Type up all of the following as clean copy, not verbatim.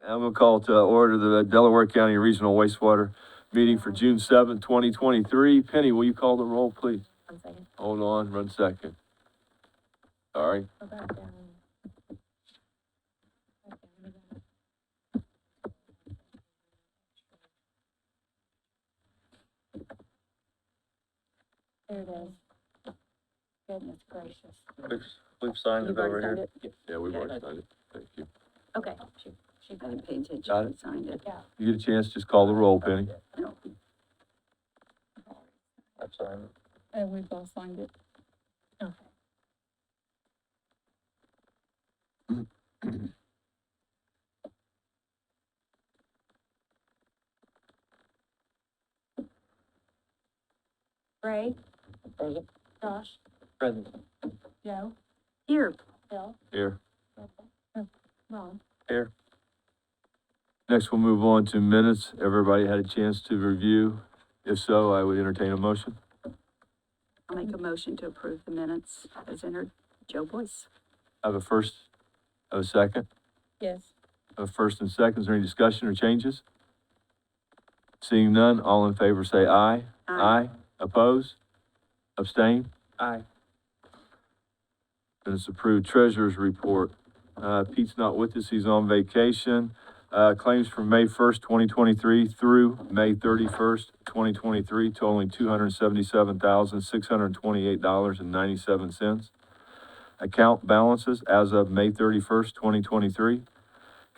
I'm gonna call to order the Delaware County Regional Wastewater Meeting for June 2023. Penny, will you call the roll, please? 1 second. Hold on, 1 second. Sorry. Go back down. There it is. Goodness gracious. We've signed it You've already over signed here. it? Yeah, we've already signed it. Thank you. Okay. She I didn't pay attention, Got I it. signed it. Yeah. You get a chance, just call the roll, Penny. No. I've signed it. And we've all signed it. Okay. Ray? Present. Josh? Present. Joe? Here, Bill? Here. Ron? Here. Next, we'll move on to minutes. Everybody had a chance to review. If so, I would entertain a motion. I'll make a motion to approve the minutes as entered. Joe Boyce. I have a first, I have a second. Yes. A first and second. Is there any discussion or changes? Seeing none, all in favor say aye. Aye. Oppose? Abstain? Aye. Minutes approved. Treasurer's report. Pete's not with us. He's on vacation. Claims from May 1st, 2023 through May 31st, 2023 totaling $277,628.97. Account balances as of May 31st, 2023.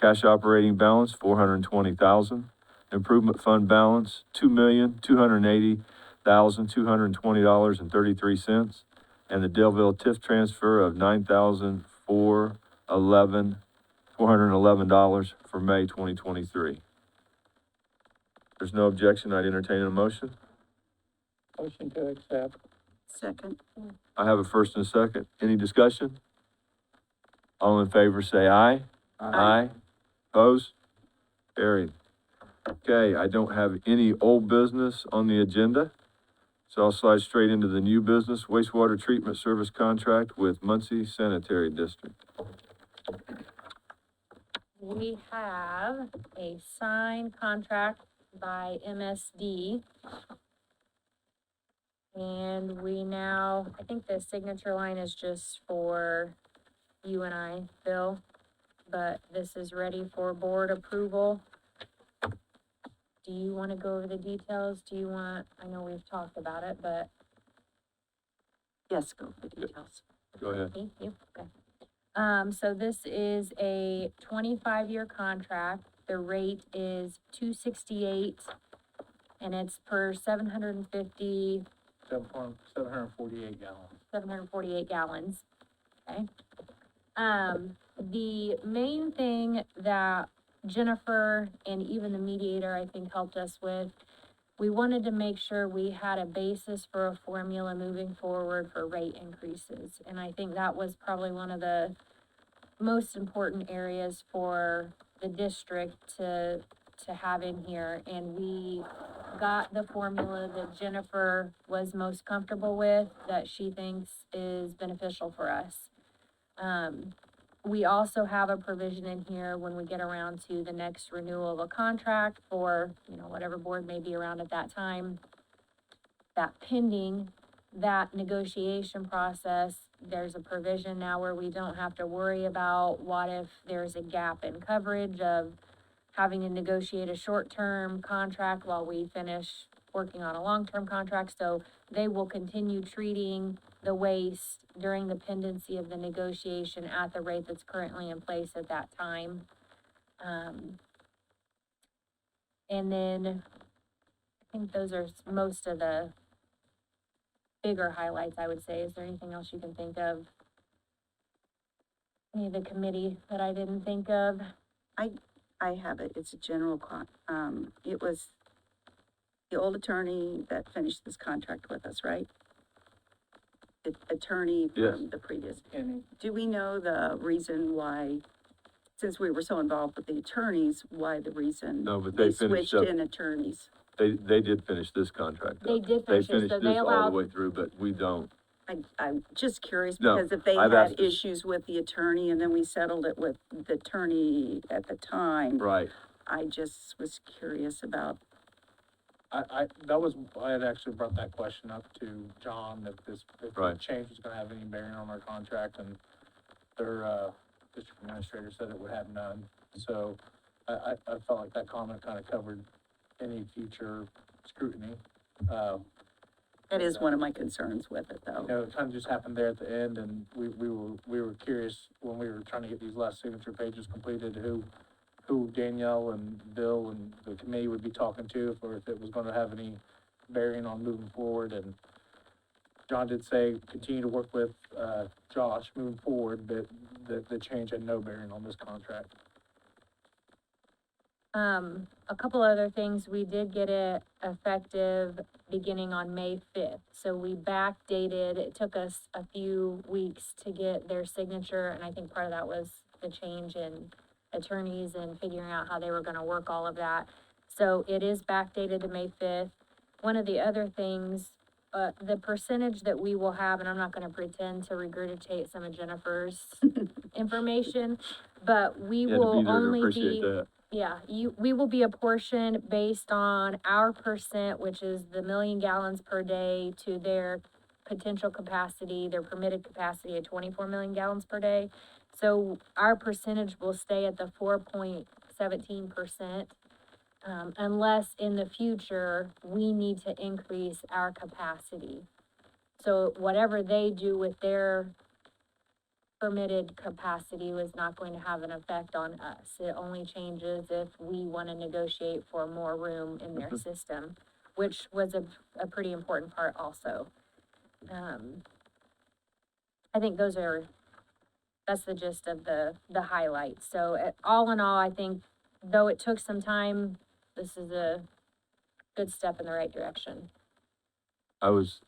Cash operating balance, $420,000. Improvement fund balance, $2,280,220.33. And the Delville TIF transfer of $411 for May 2023. There's no objection, I'd entertain a motion. Motion to accept. Second. I have a first and a second. Any discussion? All in favor say aye. Aye. Opposed? Carried. Okay, I don't have any old business on the agenda, so I'll slide straight into the new business, wastewater treatment service contract with Muncie Sanitary District. We have a signed contract by MSD. And we now, I think the signature line is just for you and I, Bill, but this is ready for board approval. Do you want to go over the details? Do you want, I know we've talked about it, but Yes, go for details. Go ahead. thank you, okay. So this is a 25-year contract. The rate is $268, and it's per 748 gallons, okay? The main thing that Jennifer and even the mediator, I think, helped us with, we wanted to make sure we had a basis for a formula moving forward for rate increases. And I think that was probably one of the most important areas for the district to have in here. And we got the formula that Jennifer was most comfortable with, that she thinks is beneficial for us. We also have a provision in here when we get around to the next renewal of a contract for, you know, whatever board may be around at that time, that pending that negotiation process, there's a provision now where we don't have to worry about what if there's a gap in coverage of having to negotiate a short-term contract while we finish working on a long-term contract. So they will continue treating the waste during the pendency of the negotiation at the rate that's currently in place at that time. And then I think those are most of the bigger highlights, I would say. Is there anything else you can think of? Any of the committee that I didn't think of? I have it, it's a general it was the old attorney that finished this contract with us, right? The attorney Yes. from the previous. Do we know the reason why, since we were so involved with the attorneys, why the reason? No, but they finished switched up. in attorneys? They did finish this contract up. They did finish it, They finished so this they all allowed- the way through, but we don't. I'm just curious, No, because if they I've had asked this- issues with the attorney and then we settled it with the attorney at the time, Right, I just was curious about, I had actually brought that question up to John, if the Right. change was gonna have any bearing on our contract, and their, district administrator said it would have none. So I felt like that comment kind of covered any future scrutiny. that is one of my concerns with it, You though. know, it kind of just happened there at the end, and we were curious when we were trying to get these last signature pages completed, who Danielle and Bill and the committee would be talking to, or if it was gonna have any bearing on moving forward, and John did say, continue to work with, Josh moving forward, but the change had no bearing on this contract. A couple other things, we did get it effective beginning on May 5th. So we backdated, it took us a few weeks to get their signature, and I think part of that was the change in attorneys and figuring out how they were gonna work all of that. So it is backdated to May 5th. One of the other things, the percentage that we will have, and I'm not gonna pretend to regurgitate some of Jennifer's information, but we you had to will be there to only appreciate be. that. Yeah, we will be a portion based on our percent, which is the 1,000,000 gallons per day, to their potential capacity, their permitted capacity of 24 million gallons per day. So our percentage will stay at the 4.17%, unless in the future, we need to increase our capacity. So whatever they do with their permitted capacity was not going to have an effect on us. It only changes if we want to negotiate for more room in their system, which was a pretty important part also. I think that's the gist of the highlights. So all in all, I think though it took some time, this is a good step in the right direction. comments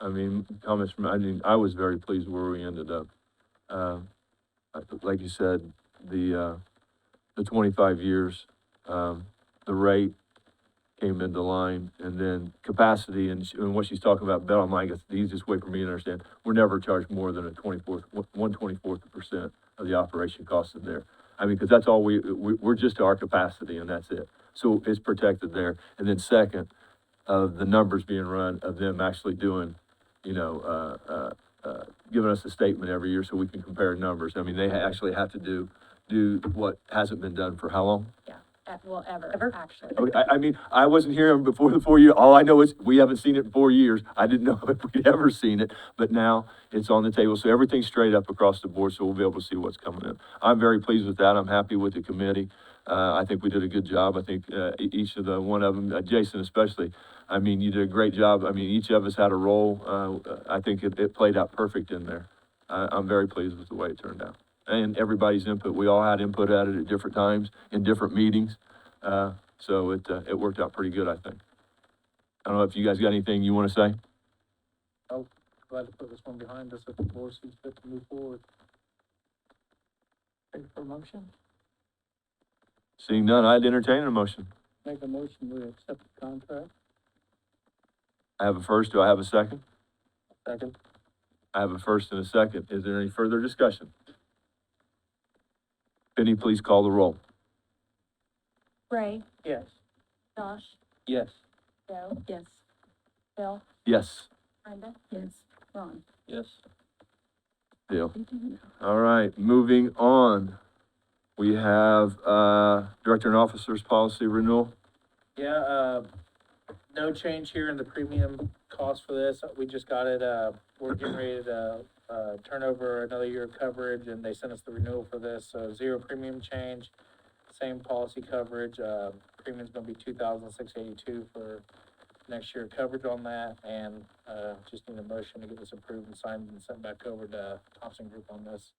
from, I was very pleased where we ended up. Like you said, the 25 years, the rate came into line, and then capacity, and what she's talking about, Bell, I guess the easiest way for me to understand, we're never charged more than a 1/24% of the operation cost in there. I mean, because that's all we're just to our capacity, and that's it. So it's protected there. And then second, of the numbers being run, of them actually doing, giving us a statement every year so we can compare numbers. I mean, they actually have to do what hasn't been done for how long? Ever, actually. Okay, I mean, I wasn't here before the 4 year, all I know is we haven't seen it in 4 years. I didn't know if we'd ever seen it, but now it's on the table, so everything's straight up across the board, so we'll be able to see what's coming in. I'm very pleased with that, I'm happy with the committee. I think we did a good job, I think, each of the, one of them, Jason especially, I mean, you did a great job, I mean, each of us had a role, I think it played out perfect in there. I'm very pleased with the way it turned out. And everybody's input, we all had input at it at different times, in different meetings, so it worked out pretty good, I think. I don't know if you guys got anything you wanna say? Glad to put this one behind us if the board sees fit to move forward. Ready for a motion? Seeing none, I'd entertain a motion. Make a motion to accept the contract. I have a first, do I have a second? Second. I have a first and a second, is there any further discussion? Penny, please call the roll. Ray, Yes. Josh, Yes. Joe, Yes. Bill, Yes. Brenda. Yes. Ron? Yes. Deal. All right, moving on. We have, Director and Officers Policy Renewal. Yeah, no change here in the premium cost for this. We just got it, we're getting ready to, turn over another year of coverage, and they sent us the renewal for this, so 0 premium change, same policy coverage, premium's gonna be $2,682 for next year coverage on that, and, just need a motion to get this approved and signed and sent back over to Thompson Group on this.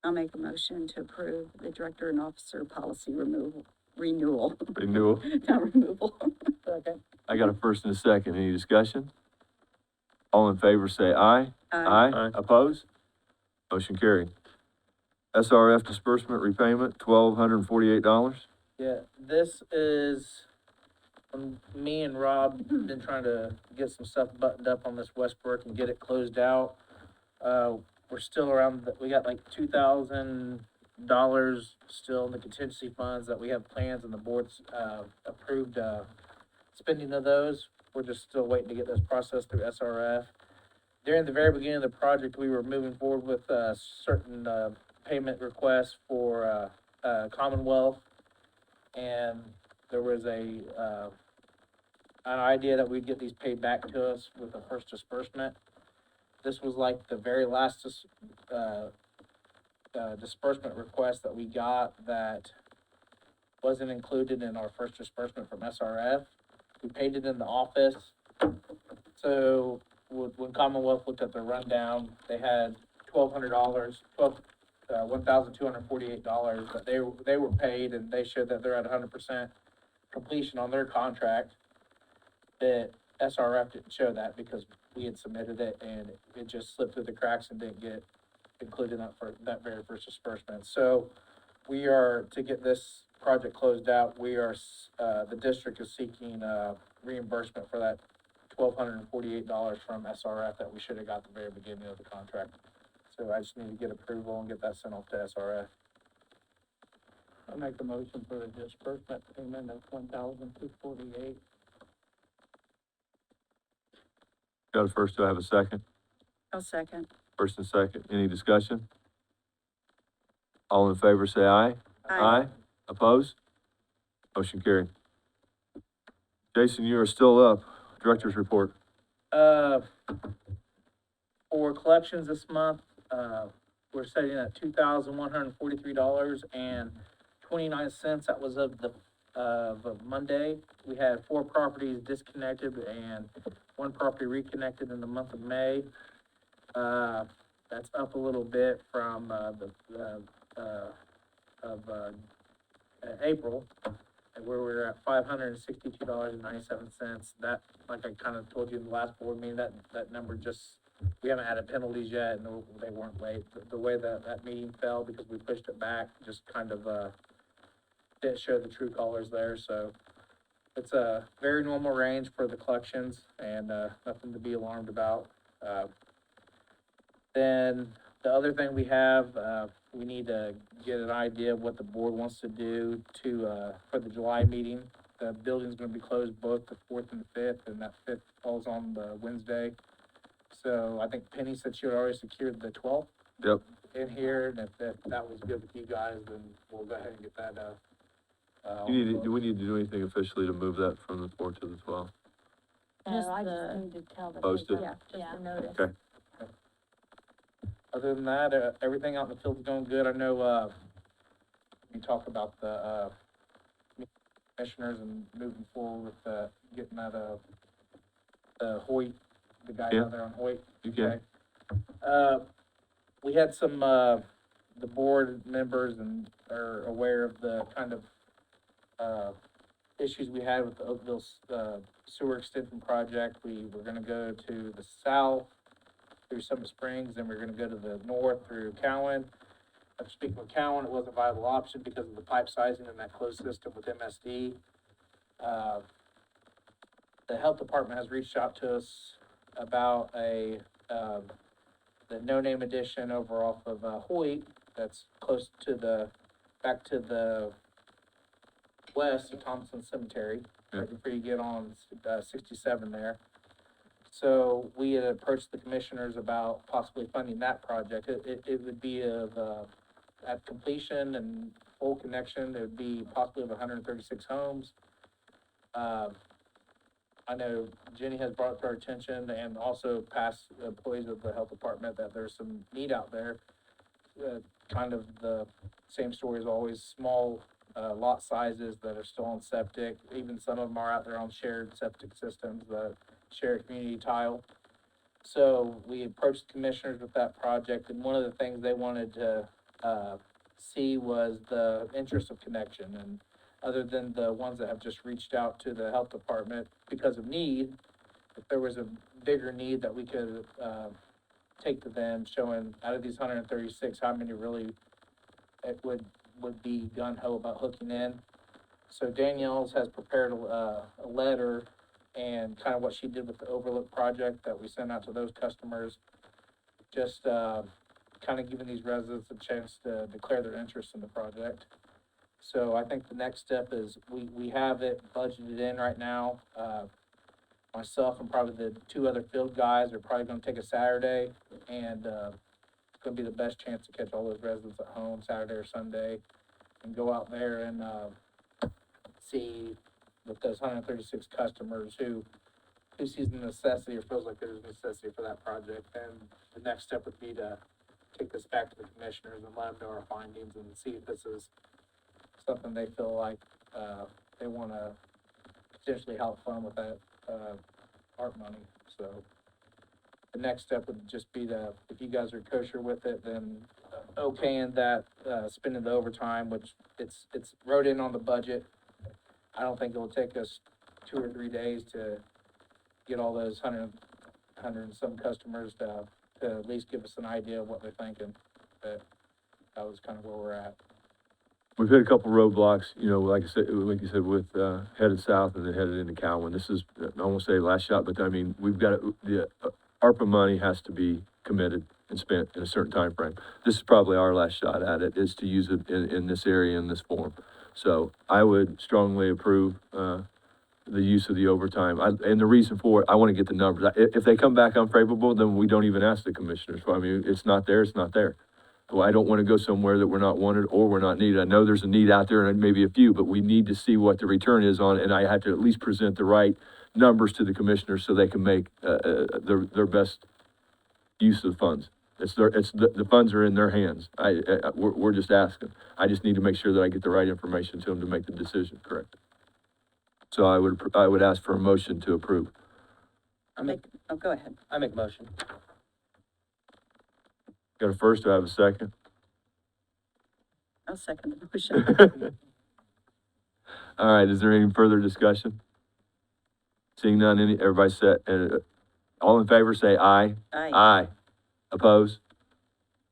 I'll make a motion to approve the director and officer policy renewal, Renewal. not removal. Second. I got a first and a second. Any discussion? All in favor, say aye. Aye. Opposed? Motion carried. SRF disbursement repayment, $1,248. Yeah, this is, when me and Rob been trying to get some stuff buttoned up on this Westbrook and get it closed out. We're still around, we got like $2,000 still in the contingency funds that we have plans and the board's, approved, spending of those. We're just still waiting to get those processed through SRF. During the very beginning of the project, we were moving forward with, certain, payment requests for, Commonwealth. And there was an idea that we'd get these paid back to us with the first disbursement. This was like the very last disbursement request that we got that wasn't included in our first disbursement from SRF. We paid it in the office. So when Commonwealth looked at the rundown, they had $1,248 that they were paid, and they showed that they're at 100% completion on their contract. That SRF didn't show that because we had submitted it and it just slipped through the cracks and didn't get included in that very first disbursement. So we are, to get this project closed out, the district is seeking, reimbursement for that $1,248 from SRF that we should have got at the very beginning of the contract. So I just need to get approval and get that sent off to SRF. I make a motion for a disbursement payment of $1,248. Got a first, do I have a second? I'll second. First and second, any discussion? All in favor, say aye. Opposed? Motion carried. Jason, you are still up. Director's report. For collections this month, we're setting at $2,143.29. That was of Monday. We had 4 properties disconnected and 1 property reconnected in the month of May. That's up a little bit from, April, where we were at $562.97. That, like I kind of told you in the last board meeting, that number just, we haven't added penalties yet, and they weren't late. The way that meeting fell, because we pushed it back, just kind of, didn't show the true colors there, so it's a very normal range for the collections, and, nothing to be alarmed about. Then the other thing we have, we need to get an idea of what the board wants to do for the July meeting. The building's gonna be closed both the 4th and the 5th, and that 5th falls on the Wednesday. So I think Penny said she had already secured the 12th. Yep. In here, and if that was good with you guys, then we'll go ahead and get that, Do we need to do anything officially to move that from the 4th to the 12th? Just I the- just need to tell the Post it. paper. Yeah, just a notice. Okay. Other than that, everything out in the field's going good. I know, we talked about the, commissioners and moving forward with, getting that, Hoyt, the guy Yeah. out there on Hoyt. You can. We had some, the board members are aware of the kind of, issues we had with the Oakville, sewer extension project. We were gonna go to the south through Summit Springs, then we're gonna go to the north through Cowan. After speaking with Cowan, it wasn't a viable option because of the pipe sizing and that closed system with MSD. The health department has reached out to us about the no-name addition over off of, Hoyt, that's close to back to the west of Thompson Cemetery, Yeah. right before you get on, 67 there. So we had approached the commissioners about possibly funding that project. It would be at completion and full connection, it would be possibly of 136 homes. I know Jenny has brought it to our attention and also past employees of the health department that there's some need out there. Kind of the same story as always, small, lot sizes that are still on septic. Even some of them are out there on shared septic systems, that share community tile. So we approached the commissioners with that project, and one of the things they wanted to, see was the interest of connection. And other than the ones that have just reached out to the health department because of need, if there was a bigger need that we could, take to them, showing out of these 136, how many really it would be gung ho about hooking in. So Danielle's has prepared a letter and kind of what she did with the Overlook project that we sent out to those customers. Just, kind of giving these residents a chance to declare their interest in the project. So I think the next step is we have it budgeted in right now. Myself and probably the two other field guys are probably gonna take a Saturday and, it's gonna be the best chance to catch all those residents at home, Saturday or Sunday, and go out there and, see with those 136 customers who sees the necessity or feels like there's a necessity for that project. And the next step would be to take this back to the commissioners and let them know our findings and see if this is something they feel like, they wanna potentially help fund with that, art money. So the next step would just be to, if you guys are kosher with it, then okaying that, spending the overtime, which it's wrote in on the budget. I don't think it'll take us 2 or 3 days to get all those hundred and some customers to at least give us an idea of what they're thinking. But that was kind of where we're at. We've hit a couple roadblocks, you know, like you said, with, headed south and then headed into Cowan. This is, I won't say last shot, but I mean, we've got, the ARPA money has to be committed and spent in a certain time frame. This is probably our last shot at it, is to use it in this area, in this form. So I would strongly approve, the use of the overtime. And the reason for it, I want to get the numbers. If they come back unfavorable, then we don't even ask the commissioners. I mean, it's not there, it's not there. Well, I don't want to go somewhere that we're not wanted or we're not needed. I know there's a need out there and maybe a few, but we need to see what the return is on, and I have to at least present the right numbers to the commissioners so they can make, their best use of the funds. The funds are in their hands. We're just asking. I just need to make sure that I get the right information to them to make the decision correct. So I would ask for a motion to approve. Oh, go ahead. I make motion. Got a first, do I have a second? I'll second the motion. All right, is there any further discussion? Seeing none, everybody set, all in favor, say aye. Aye. Aye. Oppose?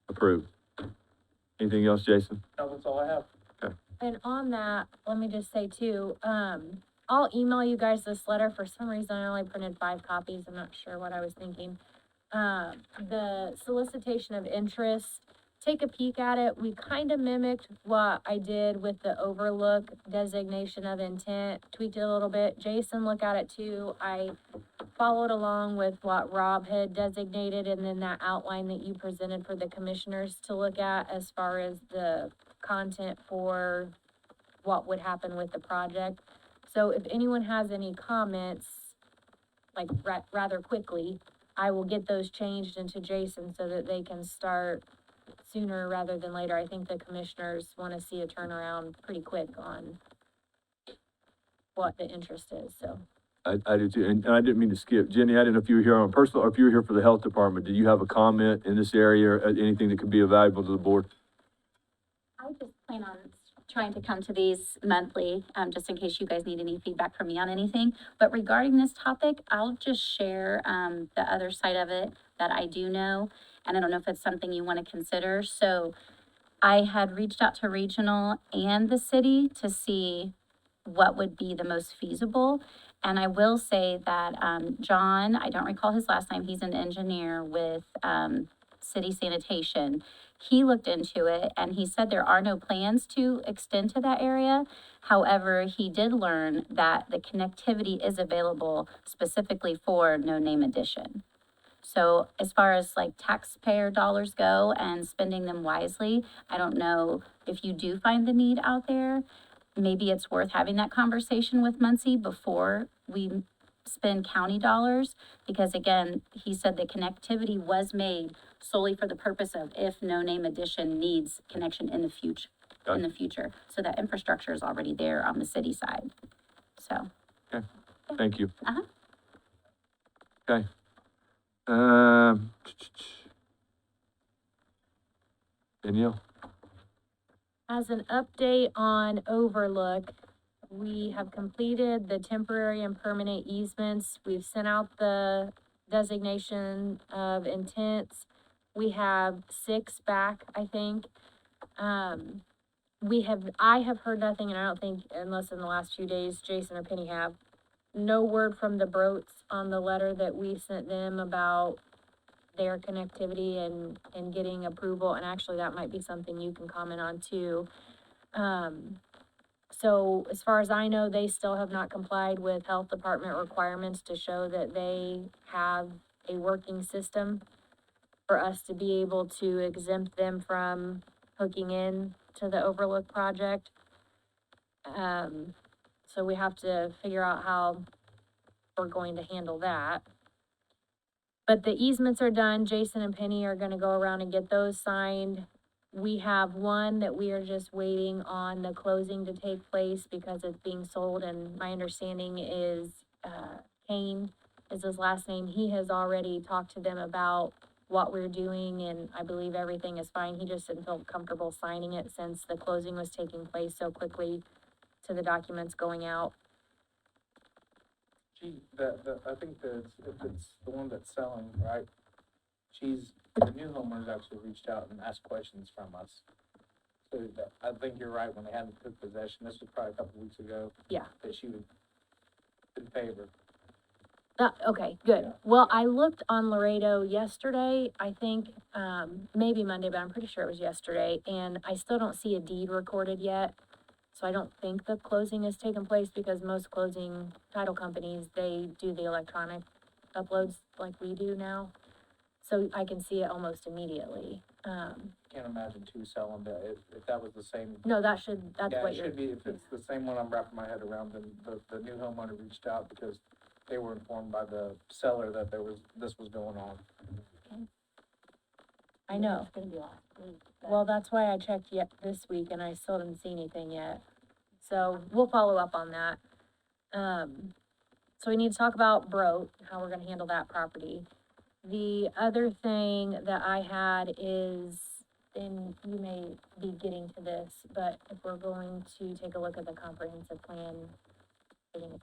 Approved. Anything else, Jason? No, that's all I have. And on that, let me just say too, I'll email you guys this letter. For some reason, I only printed 5 copies. I'm not sure what I was thinking. The solicitation of interest, take a peek at it. We kind of mimicked what I did with the Overlook designation of intent, tweaked it a little bit. Jason, look at it too. I followed along with what Rob had designated and then that outline that you presented for the commissioners to look at as far as the content for what would happen with the project. So if anyone has any comments, like rather quickly, I will get those changed into Jason so that they can start sooner rather than later. I think the commissioners want to see a turnaround pretty quick on what the interest is, so. I do too, and I didn't mean to skip. Jenny, I didn't know if you were here on personal, or if you were here for the health department. Did you have a comment in this area, or anything that could be valuable to the board? I just plan on trying to come to these monthly, just in case you guys need any feedback from me on anything. But regarding this topic, I'll just share, the other side of it that I do know. And I don't know if it's something you want to consider. So I had reached out to regional and the city to see what would be the most feasible. And I will say that, John, I don't recall his last name, he's an engineer with, city sanitation. He looked into it and he said there are no plans to extend to that area. However, he did learn that the connectivity is available specifically for no name addition. So as far as like taxpayer dollars go and spending them wisely, I don't know if you do find the need out there. Maybe it's worth having that conversation with Muncie before we spend county dollars, because again, he said the connectivity was made solely for the purpose of if no name addition needs connection in the future. So that infrastructure is already there on the city side. So. Thank you. Uh-huh. Okay. Danielle? As an update on Overlook, we have completed the temporary and permanent easements. We've sent out the designation of intents. We have 6 back, I think. I have heard nothing, and I don't think, unless in the last few days, Jason or Penny have, no word from the Broats on the letter that we sent them about their connectivity and getting approval, and actually that might be something you can comment on too. So as far as I know, they still have not complied with health department requirements to show that they have a working system for us to be able to exempt them from hooking in to the Overlook project. So we have to figure out how we're going to handle that. But the easements are done. Jason and Penny are gonna go around and get those signed. We have one that we are just waiting on the closing to take place because it's being sold, and my understanding is, Kane is his last name. He has already talked to them about what we're doing, and I believe everything is fine. He just didn't feel comfortable signing it since the closing was taking place so quickly to the documents going out. I think that if it's the one that's selling, right? The new homeowners actually reached out and asked questions from us. So I think you're right, when they hadn't took possession, this was probably a couple weeks ago. Yeah. That she was in favor. Okay, good. Yeah. Well, I looked on Laredo yesterday, I think, maybe Monday, but I'm pretty sure it was yesterday, and I still don't see a deed recorded yet. So I don't think the closing has taken place because most closing title companies, they do the electronic uploads like we do now. So I can see it almost immediately. Can't imagine two selling, but if that was the same. No, that's Yeah, what it you're, should be, if it's the same one I'm wrapping my head around, then the new homeowner reached out because they were informed by the seller that this was going on. I know. Well, that's why I checked yet this week and I still didn't see anything yet. So we'll follow up on that. So we need to talk about Broat, how we're gonna handle that property. The other thing that I had is, and you may be getting to this, but if we're going to take a look at the comprehensive plan, getting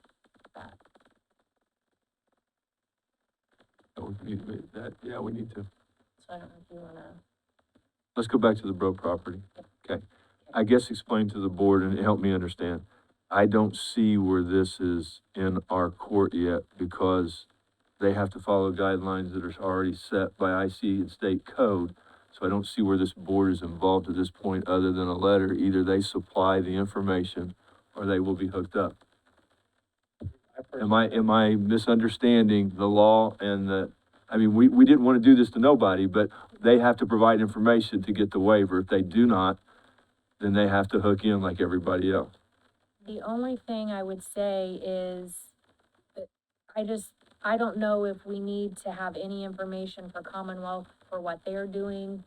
that. Oh, we need to. So I don't know if you wanna, Let's go back to the Bro property. Okay. I guess explain to the board and help me understand. I don't see where this is in our court yet because they have to follow guidelines that are already set by IC and state code. So I don't see where this board is involved at this point other than a letter. Either they supply the information or they will be hooked up. Am I misunderstanding the law and we didn't want to do this to nobody, but they have to provide information to get the waiver. If they do not, then they have to hook in like everybody else. the only thing I would say is, that I don't know if we need to have any information for Commonwealth for what they're doing.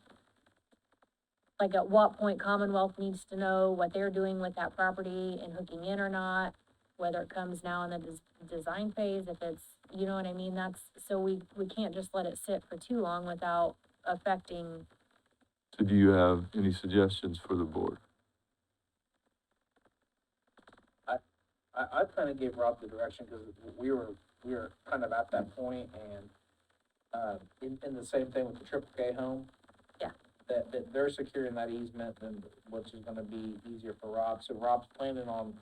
Like at what point Commonwealth needs to know what they're doing with that property and hooking in or not, whether it comes now in the design phase, if it's, you know what I mean? So we can't just let it sit for too long without affecting. So do you have any suggestions for the board? I kind of gave Rob the direction because we were kind of at that point and, in the same thing with the Triple K home. Yeah. That they're securing that easement, and which is gonna be easier for Rob. So Rob's planning on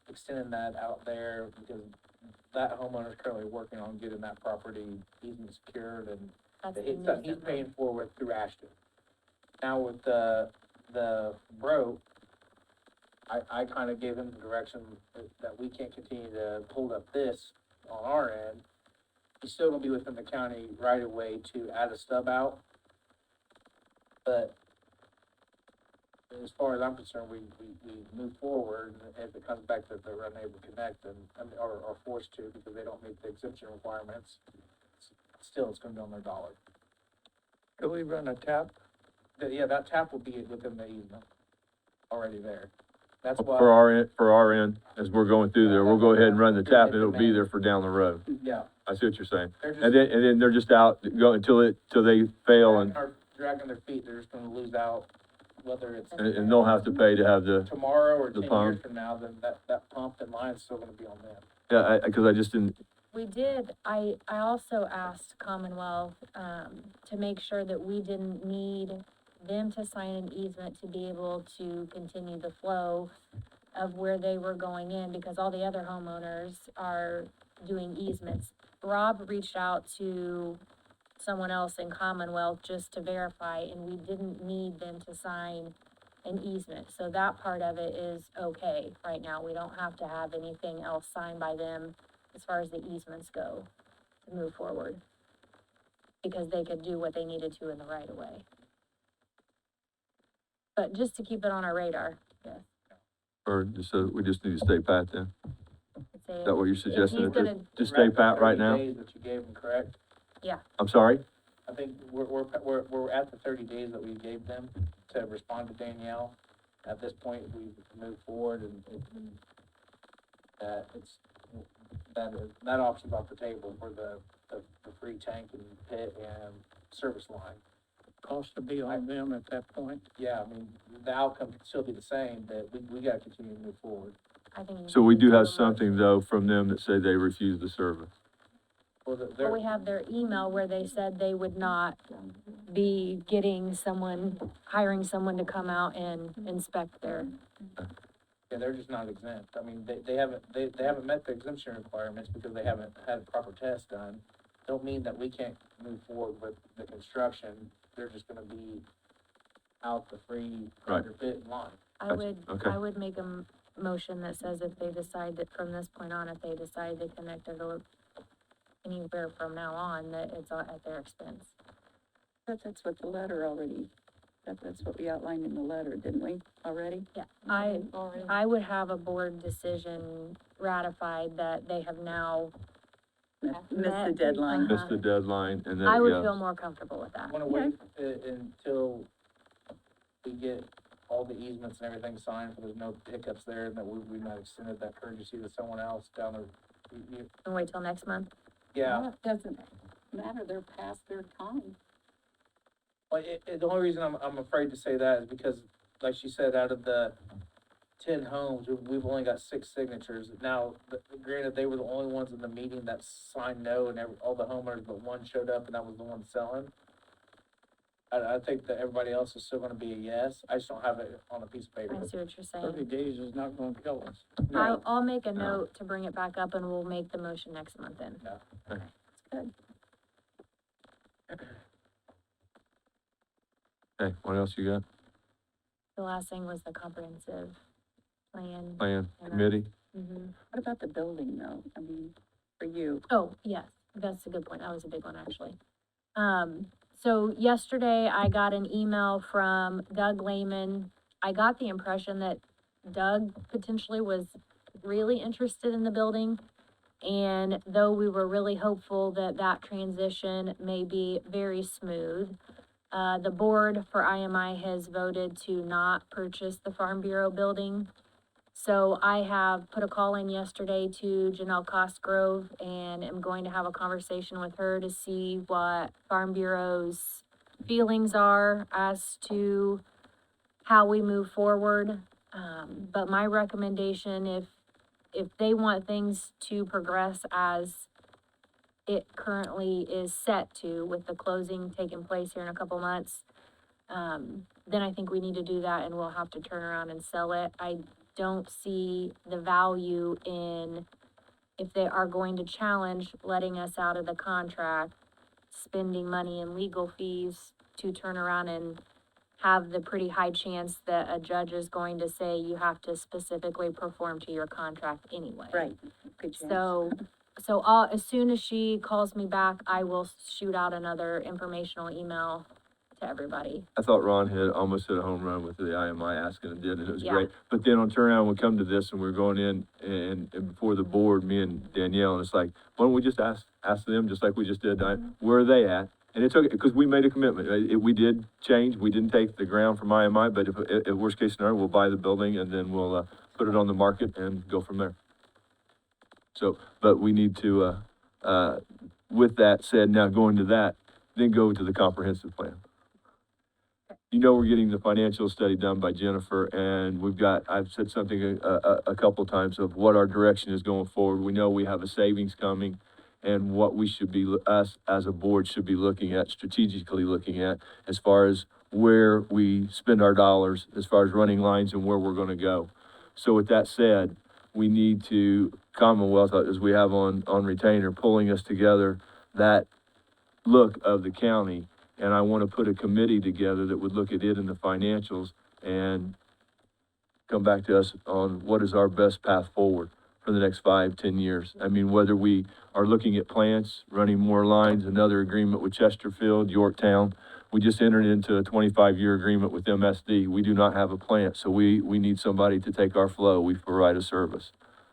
extending that out there because that homeowner is currently working on getting that property easement secured, and That's the he's new paying for it through Ashton. Now with the Bro, I kind of gave him the direction that we can't continue to hold up this on our end. He's still gonna be within the county right away to add a stub out. But as far as I'm concerned, we move forward, and if it comes back that they're unable to connect, or forced to because they don't meet the exemption requirements, still it's gonna be on their dollar. Could we run a tap? Yeah, that tap will be within the easement, already there. That's why. For our end, as we're going through there, we'll go ahead and run the tap and it'll be there for down the road. Yeah. I see what you're saying. They're just. And then they're just out, until they fail and Are dragging their feet, they're just gonna lose out, whether it's. and they'll have to pay to have the, Tomorrow or the 10 years pump. from now, then that pump and line's still gonna be on them. yeah, because I just didn't, I also asked Commonwealth, to make sure that we didn't need them to sign an easement to be able to continue the flow of where they were going in, because all the other homeowners are doing easements. Rob reached out to someone else in Commonwealth just to verify, and we didn't need them to sign an easement. So that part of it is okay right now. We don't have to have anything else signed by them as far as the easements go to move forward. Because they could do what they needed to in the right of way. But just to keep it on our radar, yes. Or just, so we just need to stay pat then? Is Say that what you're if suggesting? he's Just- gonna, Just We're stay at the pat right 30 now? days that you gave them, correct? I'm sorry? I think we're at the 30 days that we gave them to respond to Danielle. At this point, we've moved forward and that option's off the table for the free tank and pit and service line. Cost to be on them at that point. Yeah, I mean, the outcome could still be the same, but we gotta continue to move forward. I think. So we do have a something motion. though from them that say they refuse the service. Well, we have their email where they said they would not be hiring someone to come out and inspect their, Yeah, they're just not exempt. I mean, they haven't met the exemption requirements because they haven't had proper tests done. Don't mean that we can't move forward with the construction. They're just gonna be out the free Right. grinder pit and line. Gotcha. Okay. I would make a motion that says if they decide that from this point on, if they decide to connect it or anywhere from now on, that it's at their expense. That's what the letter already, that's what we outlined in the letter, didn't we, already? Yeah, I would have a board decision ratified that they have now, Missed the Met- deadline. Missed the deadline and then, I would yeah. feel more comfortable with that. Wanna wait until we get all the easements and everything signed, so there's no hiccups there, and that we might extend that courtesy to someone else down the, And wait till next month. yeah. It doesn't matter, they're past their time. Well, the only reason I'm afraid to say that is because, like she said, out of the 10 homes, we've only got 6 signatures. Now, granted, they were the only ones in the meeting that signed no, and all the homeowners but one showed up, and that was the one selling. I think that everybody else is still gonna be a yes. I just don't have it on a piece of paper. I see what you're 30 saying. days is not gonna kill us. I'll make a No. note to bring it back up and we'll make the motion next month then. Good. Okay, what else you got? The last thing was the comprehensive plan. Plan, Yeah. committee? Mhm. What about the building though? I mean, for you? Oh, yes, that's a good point. That was a big one, actually. So yesterday I got an email from Doug Lehman. I got the impression that Doug potentially was really interested in the building. And though we were really hopeful that that transition may be very smooth, the board for IMI has voted to not purchase the Farm Bureau building. So I have put a call in yesterday to Janelle Cosgrove and am going to have a conversation with her to see what Farm Bureau's feelings are as to how we move forward. But my recommendation, if they want things to progress as it currently is set to, with the closing taking place here in a couple months, then I think we need to do that and we'll have to turn around and sell it. I don't see the value in, if they are going to challenge letting us out of the contract, spending money in legal fees to turn around and have the pretty high chance that a judge is going to say you have to specifically perform to your contract anyway. Right, good chance. So as soon as she calls me back, I will shoot out another informational email to everybody. I thought Ron had almost hit a home run with the IMI asking and did, and it was Yeah. great. But then on turnaround, we come to this and we're going in and before the board, me and Danielle, and it's like, why don't we just ask them, just like we just did, where are they at? And it's okay, because we made a commitment. We did change, we didn't take the ground from IMI, but if worst case scenario, we'll buy the building and then we'll, put it on the market and go from there. So, but we need to, with that said, now going to that, then go to the comprehensive plan. You know, we're getting the financial study done by Jennifer, and I've said something a couple times of what our direction is going forward. We know we have a savings coming, and what we should be, us as a board should be looking at, strategically looking at, as far as where we spend our dollars as far as running lines and where we're gonna go. So with that said, we need to, Commonwealth, as we have on retainer, pulling us together, that look of the county. And I want to put a committee together that would look at it and the financials and come back to us on what is our best path forward for the next 5-10 years. I mean, whether we are looking at plants, running more lines, another agreement with Chesterfield, Yorktown. We just entered into a 25-year agreement with MSD. We do not have a plant, so we need somebody to take our flow. We provide a service.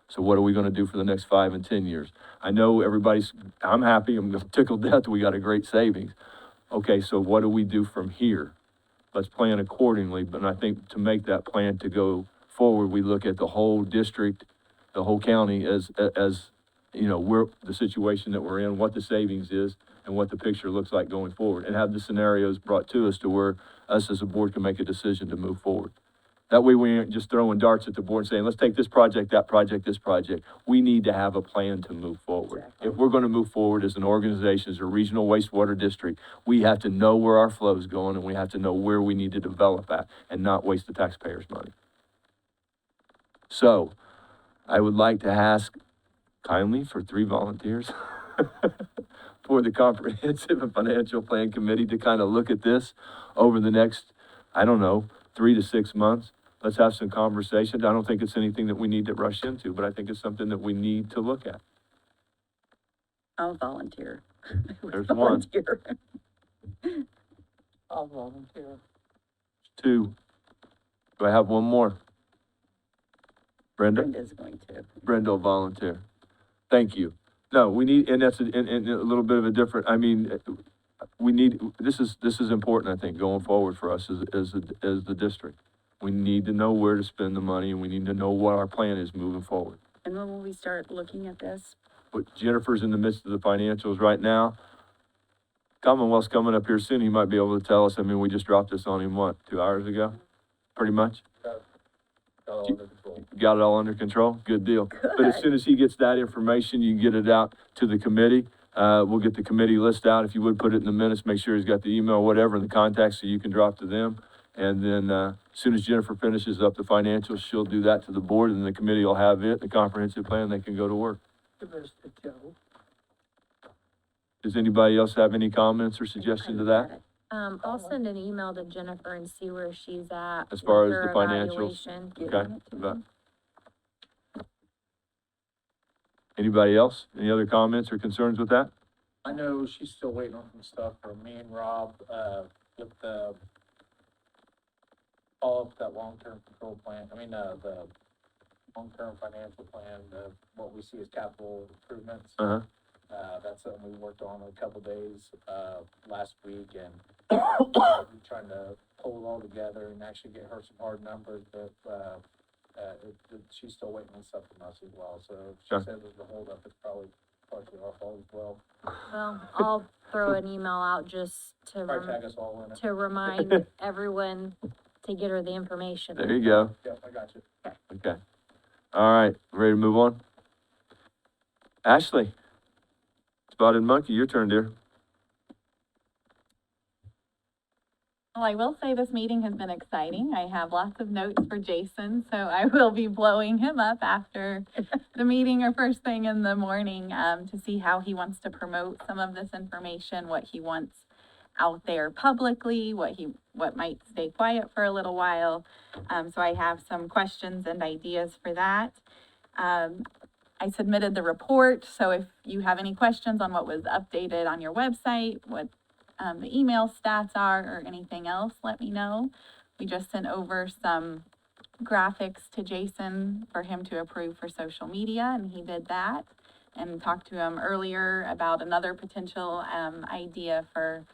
So what are we gonna do for the next 5 and 10 years? I know I'm happy, I'm tickled to death, we got a great savings. Okay, so what do we do from here? Let's plan accordingly, but I think to make that plan to go forward, we look at the whole district, the whole county as, you know, the situation that we're in, what the savings is, and what the picture looks like going forward, and have the scenarios brought to us to where us as a board can make a decision to move forward. That way we aren't just throwing darts at the board and saying, let's take this project, that project, this project. We need to have a plan to move forward. Exactly. If we're gonna move forward as an organization, as a regional wastewater district, we have to know where our flow is going, and we have to know where we need to develop at and not waste the taxpayers' money. So, I would like to ask kindly for 3 volunteers for the Comprehensive and Financial Plan Committee to kind of look at this over the next, I don't know, 3 to 6 months. Let's have some conversations. I don't think it's anything that we need to rush into, but I think it's something that we need to look at. I'll volunteer. There's one. Volunteer. I'll volunteer. 2. Do I have one more? Brenda? Brenda's going to. Brenda will volunteer. Thank you. No, we need, and that's and a little bit of a different, I mean, we need, this is important, I think, going forward for us as the district. We need to know where to spend the money, and we need to know what our plan is moving forward. And when will we start looking at this? But Jennifer's in the midst of the financials right now. Commonwealth's coming up here soon. He might be able to tell us. I mean, we just dropped this on him, what, 2 hours ago? Pretty much? Got it all under control? Good deal. But as soon as he gets that information, you can get it out to the committee. We'll get the committee list out. If you would put it in the minutes, make sure he's got the email, whatever, and the contacts so you can drop to them. And then, as soon as Jennifer finishes up the financials, she'll do that to the board, and the committee will have it, the comprehensive plan, they can go to work. Give us the Joe. Does anybody else have any comments or suggestions to that? I'll send an email to Jennifer and see where she's at. As far with as her the financials? evaluation. Okay. About- Anybody else? Any other comments or concerns with that? I know she's still waiting on some stuff from me and Rob, with the follow-up to that long-term control plan, the long-term financial plan, what we see as capital improvements. Uh-huh. That's something we worked on a couple days, last week, and we're trying to pull it all together and actually get her some hard numbers, but, she's still waiting on stuff from us as well, so if she Sure. says there's a holdup, it's probably partially our fault as well. Well, I'll throw an email out just to, Probably tag us all in it. to remind everyone to get her the information. There you go. Yep, I got you. Okay. All right, ready to move on? Ashley, Spotted Monkey, your turn, dear. Well, I will say this meeting has been exciting. I have lots of notes for Jason, so I will be blowing him up after the meeting or first thing in the morning, to see how he wants to promote some of this information, what he wants out there publicly, what might stay quiet for a little while. So I have some questions and ideas for that. I submitted the report, so if you have any questions on what was updated on your website, what the email stats are, or anything else, let me know. We just sent over some graphics to Jason for him to approve for social media, and he did that. And talked to him earlier about another potential idea for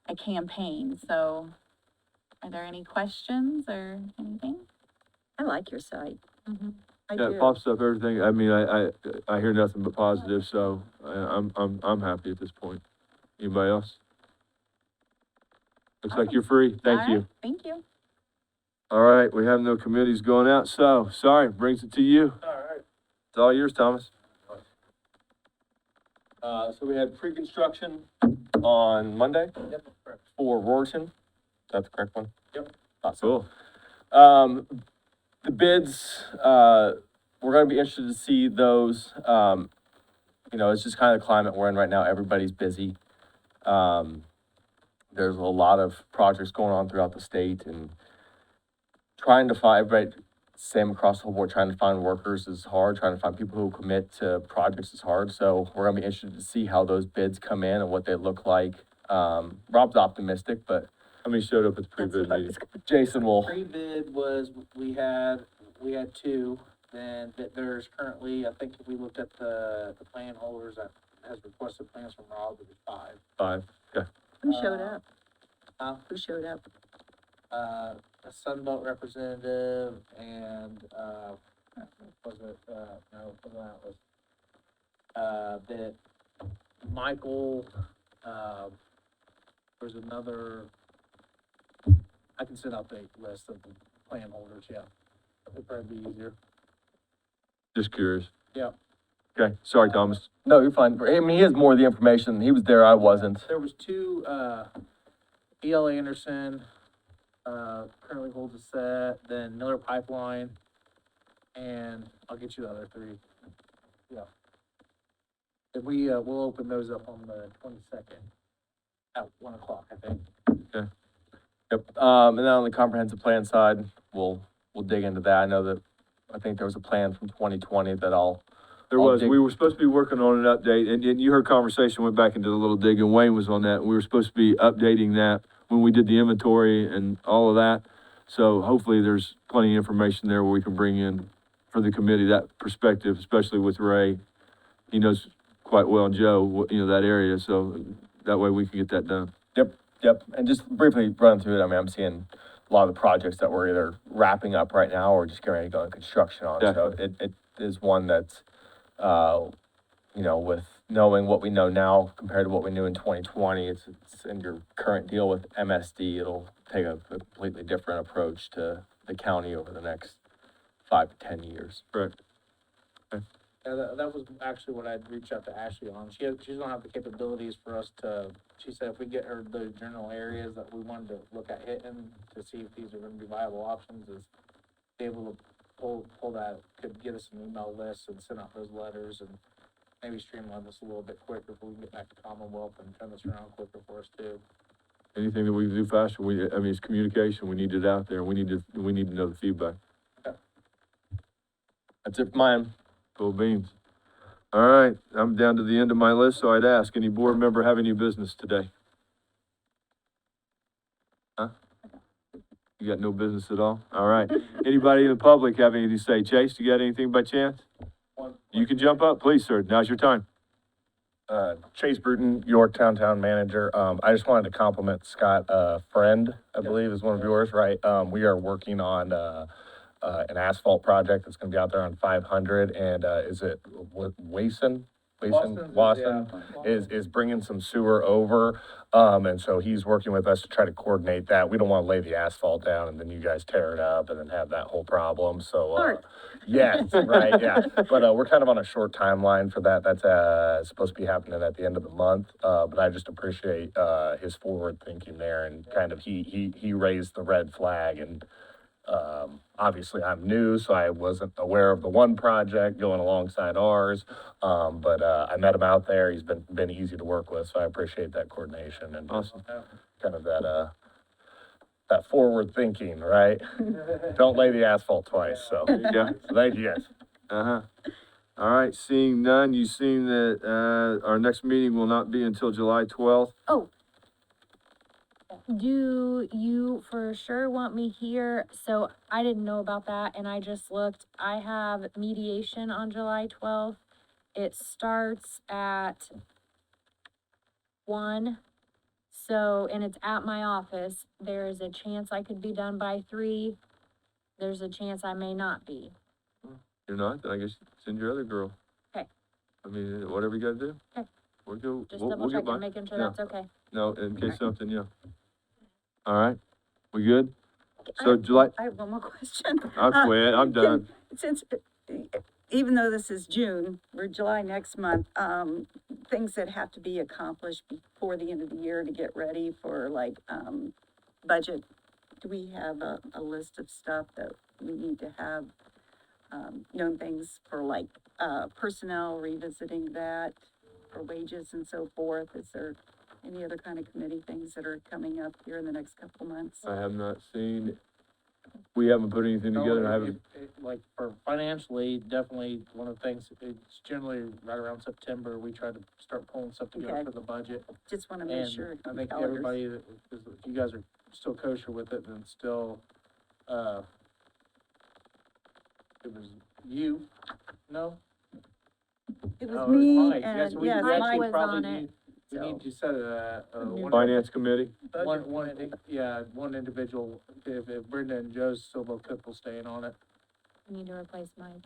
a campaign. So are there any questions or anything? I like your site. Mhm. I Yeah, do. it pops up everything. I mean, I hear nothing but positive, so I'm happy at this point. Anybody else? Looks like you're free. Thank All you. right, thank you. All right, we have no committees going out, so, sorry, brings it to you. All right. It's all yours, Thomas. So we had pre-construction on Monday Yep, correct. for Rorton. that the correct one? Yep. Awesome. Cool. The bids, we're gonna be interested to see those. You know, it's just kind of the climate we're in right now. Everybody's busy. There's a lot of projects going on throughout the state and trying to find, right, same across the whole board, trying to find workers is hard, trying to find people who commit to projects is hard. So we're gonna be interested to see how those bids come in and what they look like. Rob's optimistic, but How many showed up at the That's pre-bid what I meeting? was Jason will, Pre-bid was, we had two, then there's currently, I think if we looked at the plan holders that has requested plans from Rob, it was 5. 5. Who showed up? Huh? Who showed up? A Sunbelt representative and, was it, no, it wasn't that, was, that Michael, there's another, I can send out the list of the plan holders, yeah. It'd probably be easier. Just curious. Yeah. Okay, sorry, Thomas. no, you're fine. I mean, he has more of the information. He was there, I wasn't. There was 2, E.L. Anderson, currently holds a set, then Miller Pipeline, and I'll get you the other 3. Yeah. And we'll open those up on the 22nd at 1 o'clock, I think. Yep, and then on the comprehensive plan side, we'll dig into that. I know that, I think there was a plan from 2020 that There I'll was, dig- we were supposed to be working on an update, and you heard conversation, went back into the little dig, and Wayne was on that, and we were supposed to be updating that when we did the inventory and all of that. So hopefully there's plenty of information there where we can bring in for the committee, that perspective, especially with Ray. He knows quite well, and Joe, you know, that area, so that way we can get that done. Yep, and just briefly run through it, I mean, I'm seeing a lot of the projects that we're either wrapping up right now or just getting ready to go in construction on, so it is one that's, you know, with knowing what we know now compared to what we knew in 2020, it's in your current deal with MSD, it'll take a completely different approach to the county over the next 5 to 10 years. Correct. Yeah, that was actually what I'd reached out to Ashley on. She don't have the capabilities for us to, she said if we get her the general areas that we wanted to look at hitting to see if these are gonna be viable options, is be able to pull that, could get us an email list and send out those letters and maybe streamline this a little bit quicker if we can get back to Commonwealth and turn this around quicker for us too. Anything that we can do faster, I mean, it's communication, we need it out there, we need to know the feedback. That's it for mine. Cool beans. All right, I'm down to the end of my list, so I'd ask, any board member have any business today? Huh? You got no business at all? All right. Anybody in the public have anything to say? Chase, you got anything by chance? You can jump up, please, sir. Now's your time. Chase Bruton, Yorktown Town Manager. I just wanted to compliment Scott, Friend, I believe is one of yours, right? We are working on, an asphalt project that's gonna be out there on 500, and, is it Wason? Wasson is bringing some sewer over, and so he's working with us to try to coordinate that. We don't wanna lay the asphalt down and then you guys tear it up and then have that whole problem, so, Smart. yes, right, yeah. But, we're kind of on a short timeline for that. That's, supposed to be happening at the end of the month. But I just appreciate, his forward thinking there and kind of, he raised the red flag and, obviously I'm new, so I wasn't aware of the one project going alongside ours. But, I met him out there. He's been easy to work with, so I appreciate that coordination and just Awesome. kind of that forward thinking, right? Don't lay the asphalt twice, so. Yeah. So thank you guys. Uh-huh. All right, seeing none, you've seen that, our next meeting will not be until July 12th. Do you for sure want me here? So I didn't know about that and I just looked. I have mediation on July 12th. It starts at 1. So, and it's at my office. There is a chance I could be done by 3. There's a chance I may not be. You're not, then I guess send your other girl. Okay. I mean, whatever you gotta do. Okay. We'll go, Just we'll double get by. checking, making sure Yeah. that's okay. No, in case something, yeah. All right, we good? So July, I have one more question. I'll quit, I'm done. Since, even though this is June, we're July next month, things that have to be accomplished before the end of the year to get ready for like, budget, do we have a list of stuff that we need to have? Things for like, personnel, revisiting that, for wages and so forth? Is there any other kind of committee things that are coming up here in the next couple months? I have not seen, we haven't put anything No, together, I haven't, like, for financially, definitely, one of the things, it's generally right around September, we try to start pulling stuff together Okay. for the budget. Just wanna make And sure. I think calendars. everybody, if you guys are still kosher with it, then still, it was you, no? It No, was me Mike. Yes, and, we yes, Mike actually was probably on need- it. We So- need to set one. finance committee? One individual, if Brenda and Joe's still both comfortable staying on it, We need to replace Mike.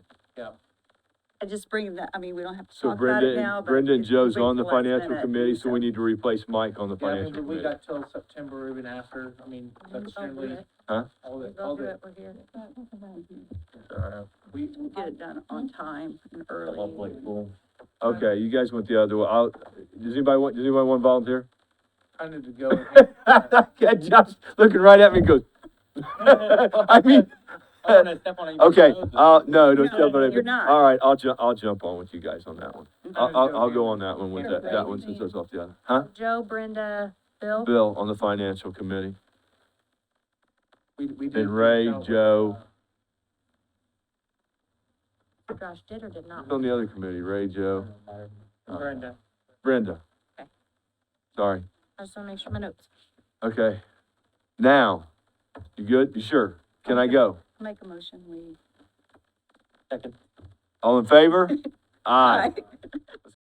I just bring that, I mean, we don't have to So talk about it now, but. Brenda and if you Joe's wait on the till last financial minute, committee, so we need to replace Mike on the yeah, I mean, financial but we committee. got till September, even after, I mean, that's I'll do generally, it. Huh? all the, I'll all do the, it, we're here. we, We'll get it done on time and early. Okay, you guys went the other way, does anybody want to volunteer? kind of to go with, Yeah, Josh looking right at me goes, I mean, okay, no, don't jump on it. You're not. All right, I'll jump on with you guys on that one. I'll go on that one with You're that one since that's off the other. Huh? Joe, Brenda, Bill? Bill on the financial committee. we did. And Ray, reach out with, Joe. Josh did or did not? Who's on the other committee? Ray, Joe, Brenda, Brenda. Okay. Sorry. I just wanna make sure my notes. Okay. Now, you good? You sure? Can I go? Make a motion, we. second. All in favor? Aye.